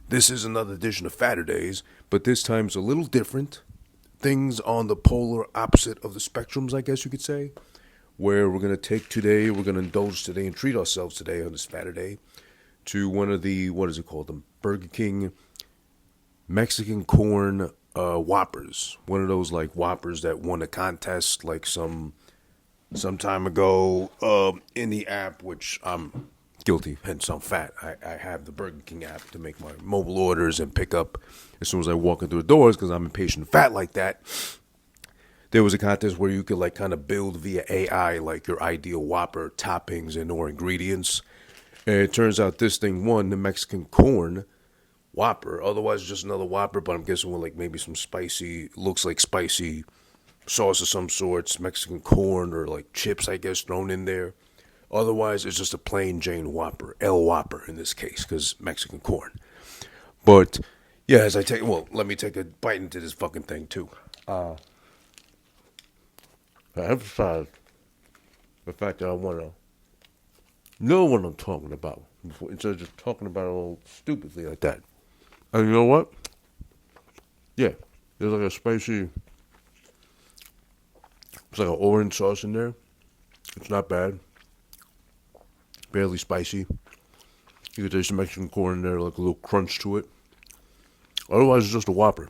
This is another edition of FAT-urdays, but this time's a little different. Things on the polar opposite of the spectrums, I guess you could say, where we're going to take today, we're going to indulge today and treat ourselves today on this FAT-urday to one of the, what is it called, the Burger King Mexican Corn Whoppers. One of those like Whoppers that won a contest like some time ago in the app, which I'm guilty, hence I'm fat. I have the Burger King app to make my mobile orders and pick up as soon as I walk in through the doors because I'm impatient and fat like that. There was a contest where you could like kind of build via AI like your ideal Whopper toppings and or ingredients. And it turns out this thing won the Mexican Corn Whopper. Otherwise, just another Whopper, but I'm guessing with like maybe some spicy, looks like spicy sauce of some sorts, Mexican corn or like chips, I guess, thrown in there. Otherwise, it's just a plain Jane Whopper, El Whopper in this case, because Mexican corn. But yeah, as I take, well, let me take a bite into this fucking thing too. I emphasize the fact that I want to know what I'm talking about instead of just talking about it all stupidly like that. And you know what? Yeah, there's like a spicy, it's like an orange sauce in there. It's not bad. Barely spicy. You can taste the Mexican corn in there, like a little crunch to it. Otherwise, it's just a Whopper.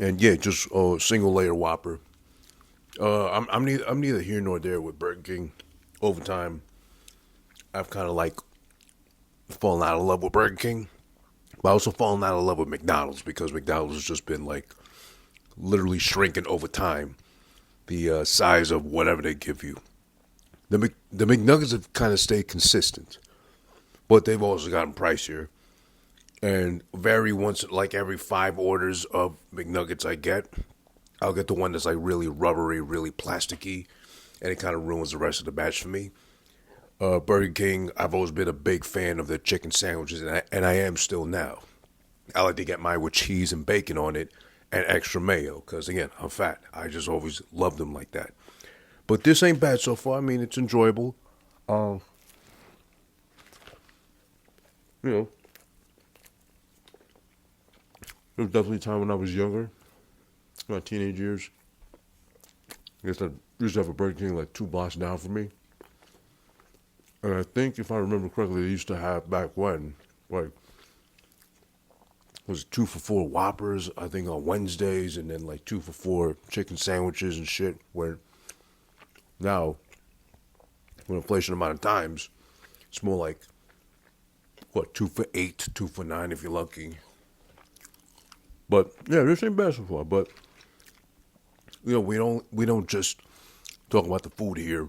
And yeah, just a single layer Whopper. I'm neither here nor there with Burger King. Over time, I've kind of like fallen out of love with Burger King, but I also fallen out of love with McDonald's because McDonald's has just been like literally shrinking over time. The size of whatever they give you. The McNuggets have kind of stayed consistent, but they've also gotten pricier. And vary once, like every 5 orders of McNuggets I get, I'll get the one that's like really rubbery, really plasticky, and it kind of ruins the rest of the batch for me. Burger King, I've always been a big fan of their chicken sandwiches, and I am still now. I like to get mine with cheese and bacon on it and extra mayo, because again, I'm fat. I just always loved them like that. But this ain't bad so far. I mean, it's enjoyable. Um, you know, there was definitely a time when I was younger, my teenage years. I guess I used to have a Burger King like 2 blocks down from me. And I think, if I remember correctly, they used to have back when, like, was 2 for $4 Whoppers, I think on Wednesdays, and then like 2 for $4 chicken sandwiches and shit, where now, with inflation amount of times, it's more like, what, 2 for $8, 2 for $9 if you're lucky. But yeah, this ain't bad so far. But you know, we don't just talk about the food here,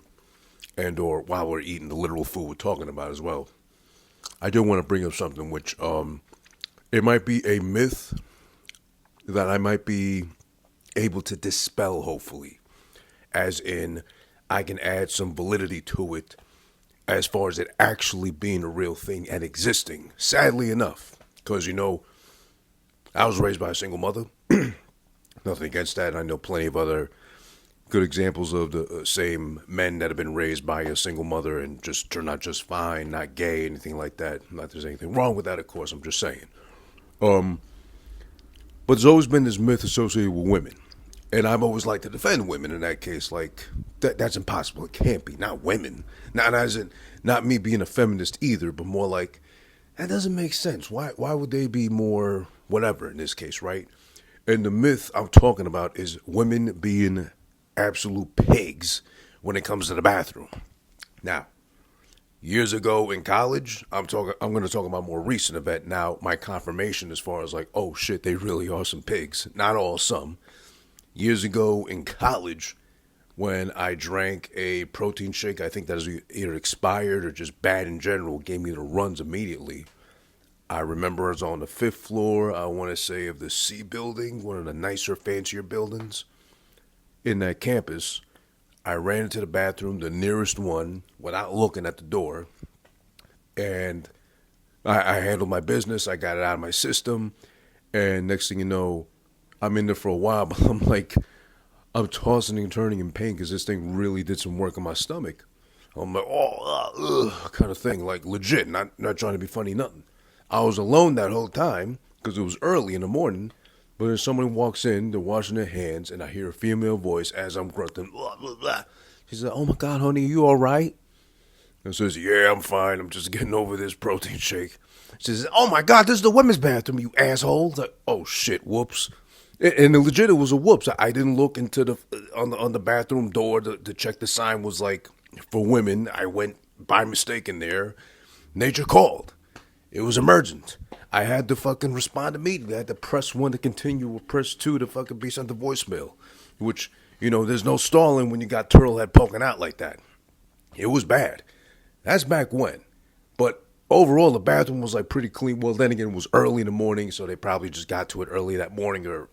and or while we're eating the literal food we're talking about as well. I do want to bring up something which it might be a myth that I might be able to dispel, hopefully, as in I can add some validity to it as far as it actually being a real thing and existing. Sadly enough, because you know, I was raised by a single mother. Nothing against that. I know plenty of other good examples of the same men that have been raised by a single mother and just turned out just fine, not gay, anything like that. Not that there's anything wrong with that, of course. I'm just saying. But there's always been this myth associated with women. And I've always liked to defend women in that case. Like, that's impossible. It can't be. Not women. Not as in, not me being a feminist either, but more like, that doesn't make sense. Why would they be more whatever in this case, right? And the myth I'm talking about is women being absolute pigs when it comes to the bathroom. Now, years ago in college, I'm going to talk about more recent event now, my confirmation as far as like, oh shit, they really are some pigs. Not all, some. Years ago in college, when I drank a protein shake, I think that is either expired or just bad in general, gave me the runs immediately. I remember I was on the 5th floor, I want to say, of the C building, one of the nicer, fancier buildings in that campus. I ran into the bathroom, the nearest one, without looking at the door, and I handled my business. I got it out of my system, and next thing you know, I'm in there for a while, but I'm tossing and turning in pain because this thing really did some work on my stomach. I'm like, kind of thing, like legit, not trying to be funny, nothing. I was alone that whole time because it was early in the morning. But then someone walks in, they're washing their hands, and I hear a female voice as I'm grunting, blah, blah, blah. She said, "Oh my God, honey, you all right?" And says, "Yeah, I'm fine. I'm just getting over this protein shake." She says, "Oh my God, this is the women's bathroom, you asshole." It's like, oh shit, whoops. And legit, it was a whoops. I didn't look into the on the bathroom door to check the sign was like for women. I went by mistake in there. Nature called. It was emergent. I had to fucking respond immediately. I had to press 1 to continue or press 2 to fucking be sent to voicemail. Which, there's no stalling when you got turtle head poking out like that. It was bad. That's back when. But overall, the bathroom was like pretty clean. Well, then again, it was early in the morning, so they probably just got to it early that morning or,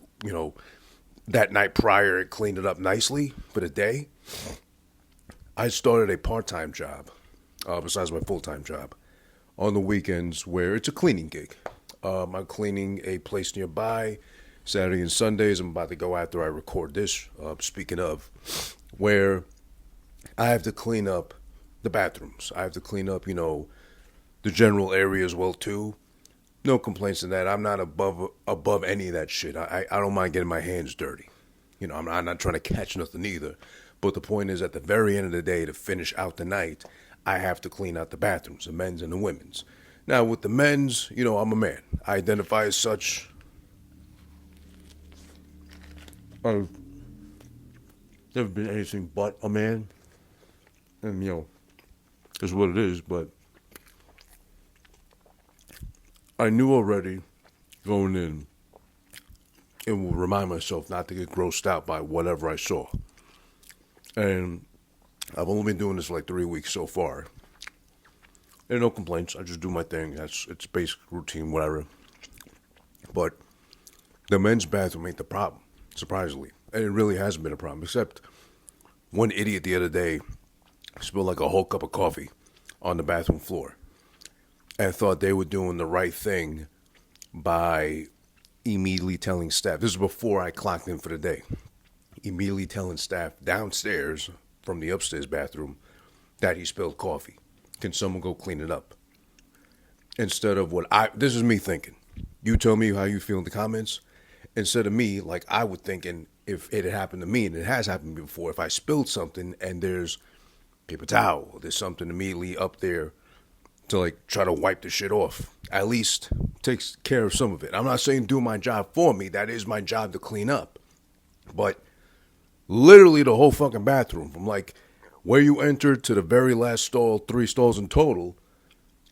that night prior and cleaned it up nicely for the day. I started a part-time job, besides my full-time job, on the weekends where it's a cleaning gig. I'm cleaning a place nearby. Saturday and Sundays, I'm about to go after I record this, speaking of, where I have to clean up the bathrooms. I have to clean up, the general area as well, too. No complaints in that. I'm not above any of that shit. I don't mind getting my hands dirty. I'm not trying to catch nothing either. But the point is, at the very end of the day, to finish out the night, I have to clean out the bathrooms, the men's and the women's. Now, with the men's, I'm a man. I identify as such. I've never been anything but a man. And, is what it is. But I knew already going in and will remind myself not to get grossed out by whatever I saw. And I've only been doing this for like 3 weeks so far. And no complaints. I just do my thing. It's basic routine, whatever. But the men's bathroom ain't the problem, surprisingly. And it really hasn't been a problem, except one idiot the other day spilled like a whole cup of coffee on the bathroom floor and thought they were doing the right thing by immediately telling staff. This is before I clocked in for the day. Immediately telling staff downstairs from the upstairs bathroom that he spilled coffee. Can someone go clean it up? Instead of this is me thinking. You tell me how you feel in the comments. Instead of me, like I would thinking if it had happened to me, and it has happened to me before, if I spilled something and there's paper towel, there's something immediately up there to like try to wipe the shit off. At least takes care of some of it. I'm not saying do my job for me. That is my job to clean up. But literally the whole fucking bathroom, from like where you enter to the very last stall, 3 stalls in total,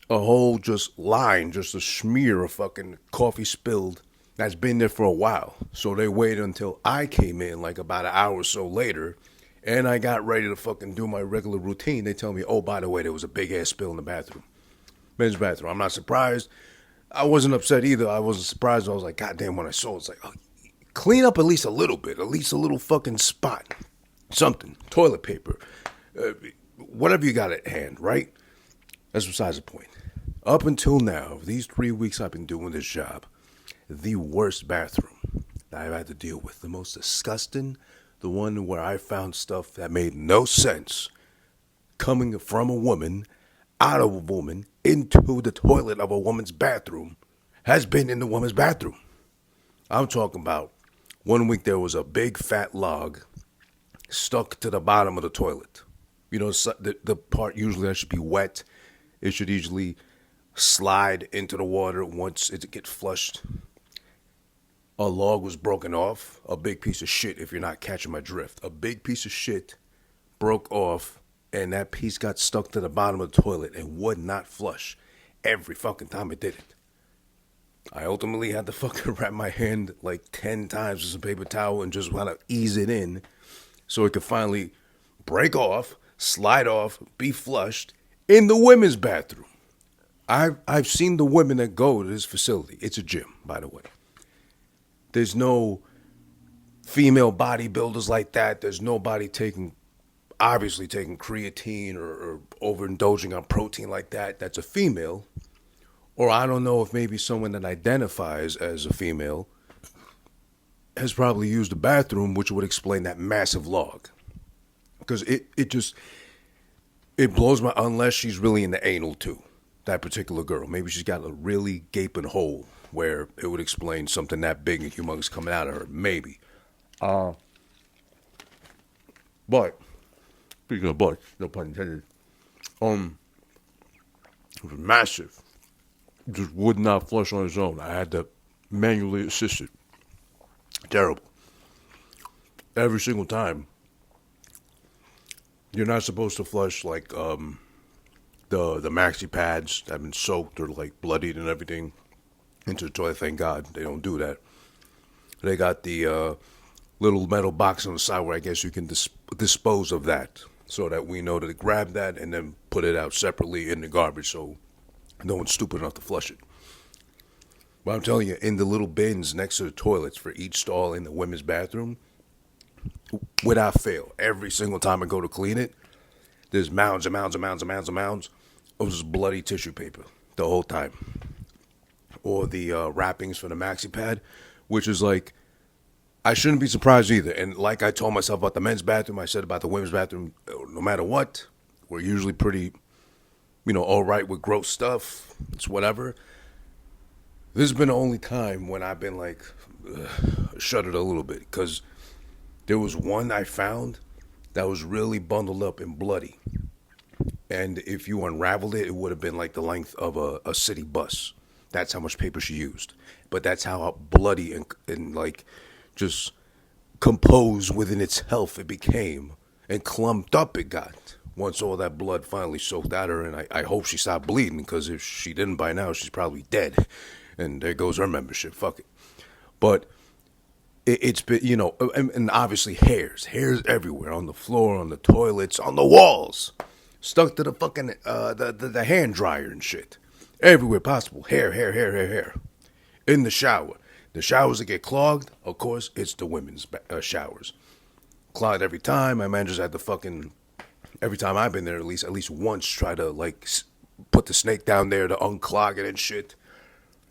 a whole just line, just a smear of fucking coffee spilled that's been there for a while. So they waited until I came in like about an hour or so later, and I got ready to fucking do my regular routine. They tell me, oh, by the way, there was a big ass spill in the bathroom. Men's bathroom. I'm not surprised. I wasn't upset either. I wasn't surprised. I was like, God damn, when I saw it, it's like, oh, clean up at least a little bit, at least a little fucking spot. Something. Toilet paper. Whatever you got at hand, right? That's besides the point. Up until now, these 3 weeks I've been doing this job, the worst bathroom that I've had to deal with, the most disgusting, the one where I found stuff that made no sense coming from a woman, out of a woman, into the toilet of a woman's bathroom, has been in the woman's bathroom. I'm talking about 1 week there was a big fat log stuck to the bottom of the toilet. The part usually that should be wet. It should usually slide into the water once it gets flushed. A log was broken off. A big piece of shit, if you're not catching my drift. A big piece of shit broke off, and that piece got stuck to the bottom of the toilet and would not flush every fucking time it did it. I ultimately had to fucking wrap my hand like 10 times with some paper towel and just want to ease it in so it could finally break off, slide off, be flushed in the women's bathroom. I've seen the women that go to this facility. It's a gym, by the way. There's no female bodybuilders like that. There's nobody obviously taking creatine or overindulging on protein like that. That's a female. Or I don't know if maybe someone that identifies as a female has probably used the bathroom, which would explain that massive log. Because it blows my, unless she's really in the anal too. that particular girl. Maybe she's got a really gaping hole where it would explain something that big and humongous coming out of her. Maybe. But speaking of butts, no pun intended. It was massive. Just would not flush on its own. I had to manually assist it. Terrible. Every single time. You're not supposed to flush like the maxi pads that have been soaked or like bloodied and everything into the toilet. Thank God they don't do that. They got the little metal box on the side where I guess you can dispose of that, so that we know to grab that and then put it out separately in the garbage so no one's stupid enough to flush it. But I'm telling you, in the little bins next to the toilets for each stall in the women's bathroom, without fail, every single time I go to clean it, there's mounds and mounds and mounds and mounds and mounds of just bloody tissue paper the whole time. Or the wrappings for the maxi pad, which is like, I shouldn't be surprised either. And like I told myself about the men's bathroom, I said about the women's bathroom, no matter what, we're usually pretty, all right with gross stuff. It's whatever. This has been the only time when I've been like, shuddered a little bit. Because there was one I found that was really bundled up and bloody. And if you unraveled it, it would have been like the length of a city bus. That's how much paper she used. But that's how bloody and like just composed within its health it became, and clumped up it got once all that blood finally soaked out of her. And I hope she stopped bleeding, because if she didn't by now, she's probably dead. And there goes her membership. Fuck it. But it's been, and obviously hairs everywhere, on the floor, on the toilets, on the walls, stuck to the fucking the hand dryer and shit. Everywhere possible. Hair. In the shower. The showers that get clogged, of course, it's the women's showers. Clogged every time. My managers had to fucking, every time I've been there, at least once, try to like put the snake down there to unclog it and shit.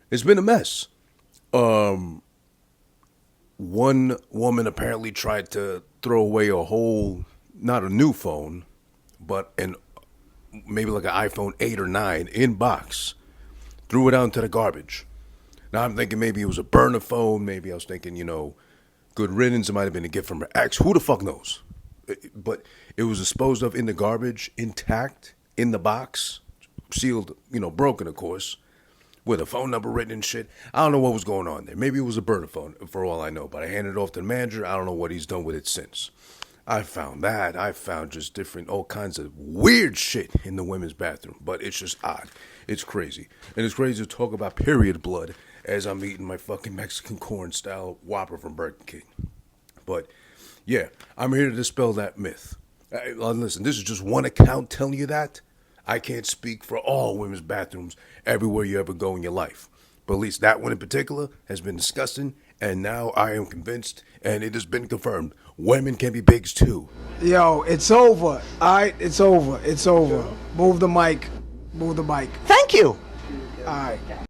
It's been a mess. One woman apparently tried to throw away a whole, not a new phone, but maybe like an iPhone 8 or 9 in box. Threw it out into the garbage. Now I'm thinking maybe it was a burner phone. Maybe I was thinking, good riddance. It might have been a gift from her ex. Who the fuck knows? But it was disposed of in the garbage, intact, in the box, sealed, broken, of course, with a phone number written and shit. I don't know what was going on there. Maybe it was a burner phone, for all I know. But I handed it off to the manager. I don't know what he's done with it since. I found that. I found just all kinds of weird shit in the women's bathroom. But it's just odd. It's crazy. And it's crazy to talk about period blood as I'm eating my fucking Mexican corn style Whopper from Burger King. But yeah, I'm here to dispel that myth. Listen, this is just one account telling you that. I can't speak for all women's bathrooms everywhere you ever go in your life. But at least that one in particular has been disgusting. And now I am convinced, and it has been confirmed, women can be pigs too. Yo, it's over. All right, it's over. It's over. Move the mic. Move the mic. Thank you. All right.